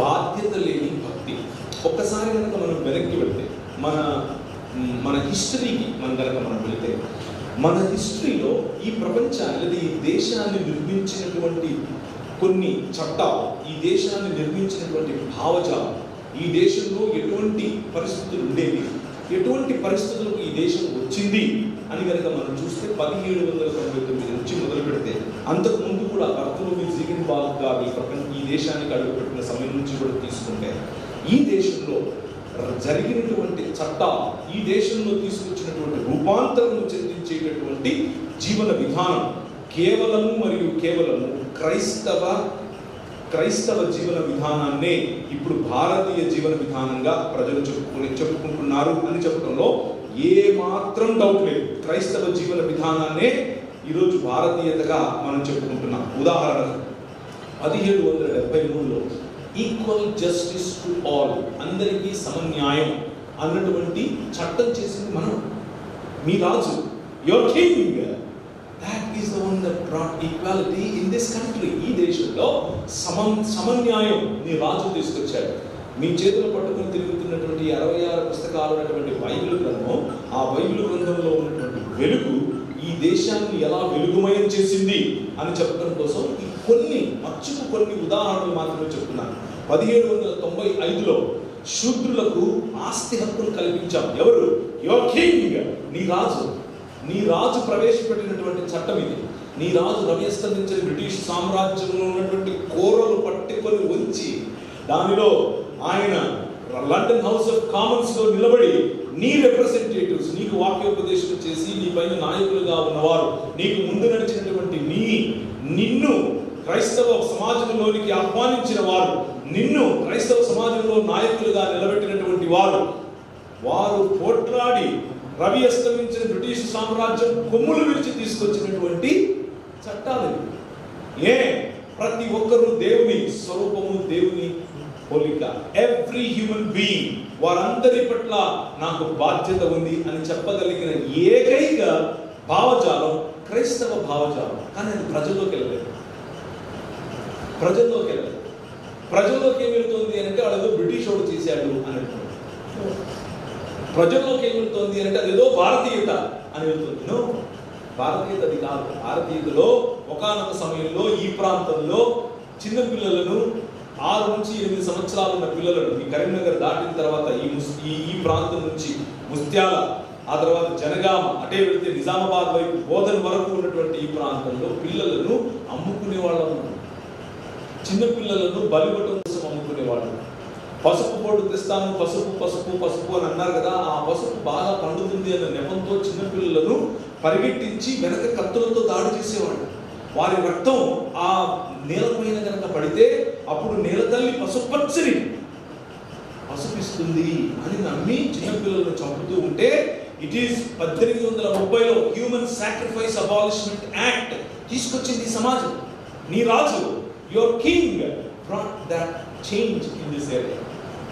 బాధ్యత లేని భక్తి. ఒక్కసారి కనుక మనం వెనక్కి వెళ్తే మన హిస్టరీకి మనం వెళితే, మన హిస్టరీలో ఈ ప్రపంచాన్ని లేదా ఈ దేశాన్ని నిర్మించినటువంటి కొన్ని చట్టాలు, ఈ దేశాన్ని నిర్మించినటువంటి భావజాలం, ఈ దేశంలో ఎటువంటి పరిస్థితులు ఉండేవి, ఎటువంటి పరిస్థితులకు ఈ దేశం వచ్చింది అని కనుక మనం చూస్తే 1799 నుంచి మొదలు పెడితే, అంతకు ముందు కూడా బర్తలోమీ జీగన్బాల్డ్ గారు ఈ దేశానికి అడుగుపెట్టిన సమయం నుంచి కూడా తీసుకుంటే, ఈ దేశంలో జరిగినటువంటి చట్టాలు, ఈ దేశంలో తీసుకొచ్చినటువంటి రూపాంతరం చెందించేటటువంటి జీవన విధానం కేవలము మరియు కేవలము క్రైస్తవ జీవన విధానాన్నే ఇప్పుడు భారతీయ జీవన విధానంగా ప్రజలు చెప్పుకుంటున్నారు అని చెప్పడంలో ఏ మాత్రం డౌట్ లేదు. క్రైస్తవ జీవన విధానాన్నే ఈరోజు భారతీయతగా మనం చెప్పుకుంటున్నాం. ఉదాహరణకు 1773లో ఈక్వల్ జస్టిస్ టు ఆల్, అందరికీ సమన్యాయం అన్నటువంటి చట్టం చేసింది మనం. మీ రాజు, your king, that is the one that brought equality in this country. ఈ దేశంలో సమన్యాయం నీ రాజు తీసుకొచ్చాడు. మీ చేతులు పట్టుకుని తిరుగుతున్నటువంటి 66 పుస్తకాలు ఉన్నటువంటి బైబిల్ గ్రంథం, ఆ బైబిల్ గ్రంథంలో ఉన్నటువంటి వెలుగు ఈ దేశాన్ని ఎలా వెలుగుమయం చేసింది అని చెప్పడం కోసం ఈ కొన్ని ఉదాహరణలు మాత్రమే చెప్తున్నాను. 1795లో శూద్రులకు ఆస్తి హక్కును కల్పించాం. ఎవరు? యువర్ కింగ్, నీ రాజు ప్రవేశపెట్టినటువంటి చట్టం ఇది. నీ రాజు రవ్యస్తమించిన బ్రిటిష్ సామ్రాజ్యంలో ఉన్నటువంటి కోరలు పట్టుకొని వచ్చి దానిలో ఆయన లండన్ హౌస్ ఆఫ్ కామన్స్ లో నిలబడి నీ రిప్రజెంటేటివ్స్, నీకు వాక్యోపదేశం చేసి నీ పైన నాయకులుగా ఉన్నవారు, నీకు ముందు నడిచినటువంటి నిన్ను క్రైస్తవ సమాజంలోనికి ఆహ్వానించిన వారు, నిన్ను క్రైస్తవ సమాజంలో నాయకులుగా నిలబెట్టినటువంటి వారు పోట్లాడి రవి అస్తమించిన బ్రిటిష్ సామ్రాజ్యం కొమ్ములు విరిచి తీసుకొచ్చినటువంటి చట్టాలు. ప్రతి ఒక్కరూ దేవుని స్వరూపము, దేవుని పోలిక, ఎవ్రీ హ్యూమన్ బీయింగ్, వారందరి పట్ల నాకు బాధ్యత ఉంది అని చెప్పగలిగిన ఏకైక భావజాలం క్రైస్తవ భావజాలం. కానీ అది ప్రజల్లోకి వెళ్ళలేదు. ప్రజల్లోకి ఏం వెళ్తుంది అంటే అదేదో బ్రిటిష్ వాడు చేశాడు అని అంటున్నారు. ప్రజల్లోకి ఏం వెళ్తుంది అంటే అదేదో భారతీయత అని వెళ్తుంది. భారతీయత అది కాదు. భారతీయతలో ఒకానొక సమయంలో ఈ ప్రాంతంలో చిన్న పిల్లలను 6 నుంచి 8 సంవత్సరాలు ఉన్న పిల్లలను ఈ కరీంనగర్ దాటిన తర్వాత ఈ ప్రాంతం నుంచి ముత్యాల, ఆ తర్వాత జనగామ, అటే వెళ్తే నిజామాబాద్ వైపు బోధన వరకు ఉన్నటువంటి ఈ ప్రాంతంలో పిల్లలను అమ్ముకునే వాళ్ళు, చిన్న పిల్లలను బలిగొట్టం కోసం అమ్ముకునేవాళ్ళు. పసుపు బోర్డు తెస్తాను, పసుపు అని అన్నారు కదా, ఆ పసుపు బాగా పండుతుంది అన్న నెపంతో చిన్నపిల్లలను పరిగెట్టించి వెనక కత్తులతో దాడి చేసేవాళ్ళు. వారి రక్తం ఆ నేలపైన కనుక పడితే అప్పుడు నేల తల్లి పసుపిస్తుంది అని నమ్మి చిన్నపిల్లలను చంపుతూ ఉంటే, ఇట్ ఈస్ 1830లో హ్యూమన్ సాక్రిఫైస్ అబాలిష్మెంట్ యాక్ట్ తీసుకొచ్చింది సమాజం. నీ రాజు, your king, brought that change in this area.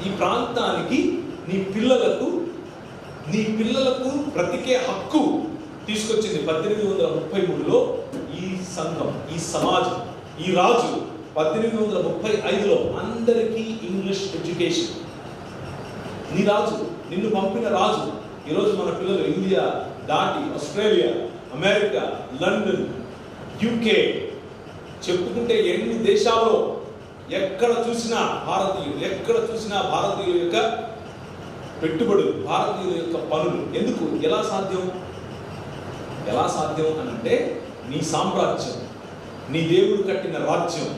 ఈ ప్రాంతానికి నీ పిల్లలకు బ్రతికే హక్కు తీసుకొచ్చింది 1833లో ఈ సంఘం, ఈ సమాజం, ఈ రాజు. 1835లో అందరికీ ఇంగ్లీష్ ఎడ్యుకేషన్. నీ రాజు, నిన్ను పంపిన రాజు. ఈరోజు మన పిల్లలు ఇండియా దాటి ఆస్ట్రేలియా, అమెరికా, లండన్, యూకే చెప్పుకుంటే ఎన్ని దేశాల్లో ఎక్కడ చూసినా భారతీయుల యొక్క పెట్టుబడులు, భారతీయుల యొక్క పనులు. ఎందుకు? ఎలా సాధ్యం అని అంటే నీ సామ్రాజ్యం, నీ దేవుడు కట్టిన రాజ్యం,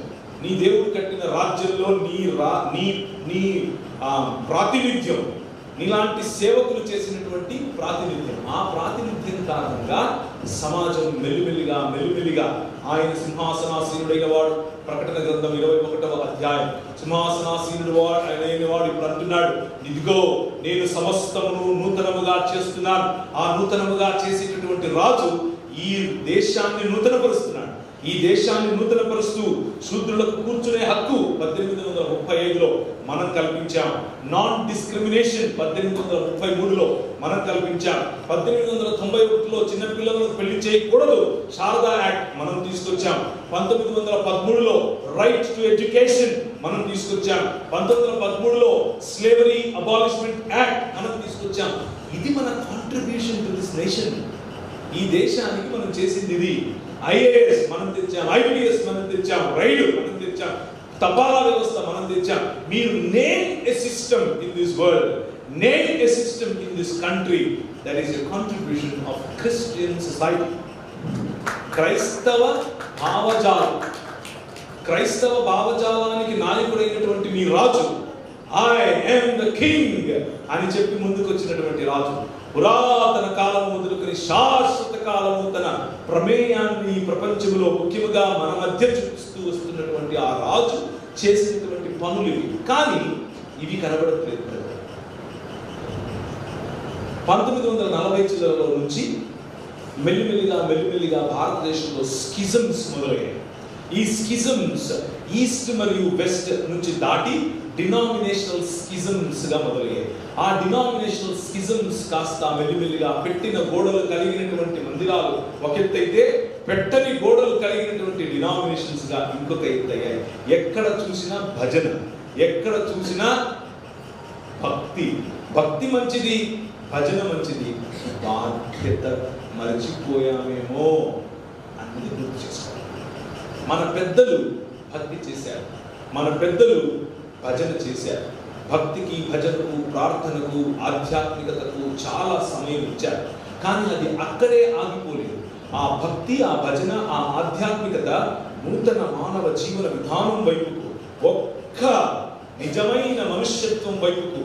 నీ దేవుడు కట్టిన రాజ్యంలో నీ ప్రాతినిధ్యం, నీలాంటి సేవకులు చేసినటువంటి ప్రాతినిధ్యం, ఆ ప్రాతినిధ్యం కారణంగా సమాజం మెల్లిమెల్లిగా ఆయన సింహాసనాసీనుడైన వాడు. ప్రకటన గ్రంథం 21వ అధ్యాయం, సింహాసనాసీనుడు అయిన వాడు ఇప్పుడు అంటున్నాడు, ఇదిగో నేను సమస్తమును నూతనముగా చేస్తున్నాను. ఆ నూతనముగా చేసేటటువంటి రాజు ఈ దేశాన్ని నూతనపరుస్తున్నాడు. ఈ దేశాన్ని నూతనపరుస్తూ శూద్రులకు కూర్చునే హక్కు 1835లో మనం కల్పించాం. నాన్ డిస్క్రిమినేషన్ 1833లో మనం కల్పించాం. 1891లో చిన్నపిల్లలను పెళ్లి చేయకూడదు శారదా యాక్ట్ మనం తీసుకొచ్చాం. 1913లో రైట్ టు ఎడ్యుకేషన్ మనం తీసుకొచ్చాం. 1913లో స్లేవరీ అబాలిష్మెంట్ యాక్ట్ మనం తీసుకొచ్చాం. ఇది మన కాంట్రిబ్యూషన్ టు దిస్ నేషన్. ఈ దేశానికి మనం చేసింది ఇది. ఐఏఎస్ మనం తెచ్చాం, ఐపీఎస్ మనం తెచ్చాం, రైలు మనం తెచ్చాం, తపాలా వ్యవస్థ మనం తెచ్చాం. మీరు name a system in this world, name a system in this country, that is a contribution of Christian society. క్రైస్తవ భావజాలానికి నాయకుడైనటువంటి మీ రాజు, ఐ యామ్ ద కింగ్ అని చెప్పి ముందుకు వచ్చినటువంటి రాజు, పురాతన కాలం మొదలుకొని శాశ్వత కాలము తన ప్రమేయాన్ని ప్రపంచంలో ముఖ్యంగా మన మధ్య చూపిస్తూ వస్తున్నటువంటి ఆ రాజు చేసినటువంటి పనులు ఇవి. కానీ ఇవి కనబడట్లేదు. 1940 చివరిలో నుంచి మెల్లిమెల్లిగా భారతదేశంలో స్కిజమ్స్ మొదలయ్యాయి. ఈ స్కిజమ్స్ ఈస్ట్ మరియు వెస్ట్ నుంచి దాటి డినామినేషనల్ స్కిజమ్స్ గా మొదలయ్యాయి. ఆ డినామినేషనల్ స్కిజమ్స్ కాస్త మెల్లిమెల్లిగా పెట్టిన గోడలు కలిగినటువంటి మందిరాలు ఒక ఎత్తు అయితే, పెట్టని గోడలు కలిగినటువంటి డినామినేషన్స్ గా ఇంకొక ఎత్తు అయ్యాయి. ఎక్కడ చూసినా భజన, ఎక్కడ చూసినా భక్తి మంచిది, భజన మంచిది. బాధ్యత మరచిపోయామేమో అన్నది గుర్తు చేసుకోవాలి. మన పెద్దలు భక్తి చేశారు, మన పెద్దలు భజన చేశారు. భక్తికి, భజనకు, ప్రార్థనకు, ఆధ్యాత్మికతకు చాలా సమయం ఇచ్చారు. కానీ అది అక్కడే ఆగిపోలేదు. ఆ భక్తి, ఆ భజన, ఆ ఆధ్యాత్మికత నూతన మానవ జీవన విధానం వైపుకు, ఒక్క నిజమైన మనుష్యత్వం వైపుకు